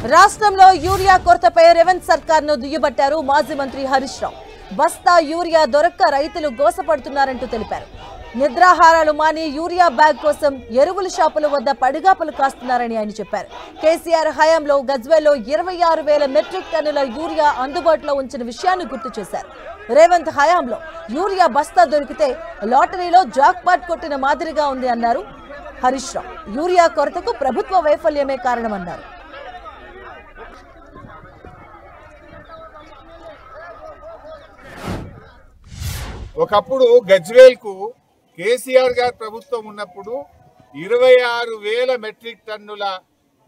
రాష్ట్రంలో యూరియా కొరతపై రేవంత్ సర్కార్ను దుయ్యబట్టారు మాజీ మంత్రి హరీష్ రావు. బస్తా యూరియా దొరక్క రైతులు గోసపడుతున్నారంటూ తెలిపారు. నిద్రాహారాలు మాని యూరియా బ్యాగ్ కోసం ఎరువుల షాపుల వద్ద పడిగాపులు కాస్తున్నారని ఆయన చెప్పారు. కేసీఆర్ హయాంలో గజ్వేల్లో 26,000 మెట్రిక్ టన్నుల యూరియా అందుబాటులో ఉంచిన విషయాన్ని గుర్తు చేశారు. రేవంత్ హయాంలో యూరియా బస్తా దొరికితే లాటరీలో జాక్పాట్ కొట్టిన మాదిరిగా ఉంది అన్నారు హరీష్ రావు. యూరియా కొరతకు ప్రభుత్వ వైఫల్యమే కారణమన్నారు. ఒకప్పుడు గజ్వేల్కు కేసీఆర్ గారి ప్రభుత్వం ఉన్నప్పుడు 26,000 మెట్రిక్ టన్నుల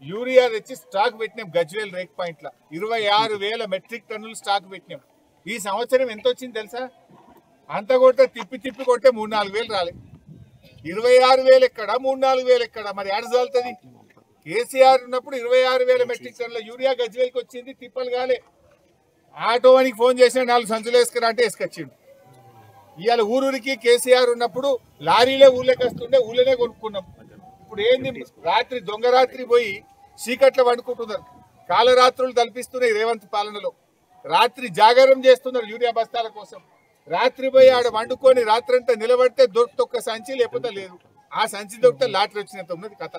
యూరియా తెచ్చి స్టాక్ పెట్టినాం. గజ్వేల్ రేక్ పాయింట్ల 26,000 మెట్రిక్ టన్నులు స్టాక్ పెట్టినాం. ఈ సంవత్సరం ఎంత వచ్చింది తెలుసా? అంత కొట్టే తిప్పి కొట్టే 3-4 వేలు రాలే. 26,000 ఎక్కడ, 3-4 వేలు ఎక్కడ? మరి ఏడ చాలుతుంది? కేసీఆర్ ఉన్నప్పుడు 26,000 మెట్రిక్ టన్నుల యూరియా గజ్వేల్కి వచ్చింది, తిప్పలు కాలే. ఆటో వానికి ఫోన్ చేసిన 4 సంచులు వేసుకురా అంటే వేసుకొచ్చిండు. ఇవాళ ఊరూరికి కేసీఆర్ ఉన్నప్పుడు లారీలే ఊళ్ళోకి వస్తుండే, ఊళ్ళోనే కొనుక్కున్నాం. ఇప్పుడు ఏంది? రాత్రి దొంగ రాత్రి పోయి చీకట్లో వండుకుంటున్నారు. కాలరాత్రులు తలపిస్తున్నాయి రేవంత్ పాలనలో. రాత్రి జాగారం చేస్తున్నారు యూరియా బస్తాల కోసం. రాత్రి పోయి ఆడ వండుకొని రాత్రంతా నిలబడితే దొరికితే ఒక్క సంచి, లేకపోతే లేదు. ఆ సంచి దొరికితే లాటరీ వచ్చినంత ఉన్నది కథ.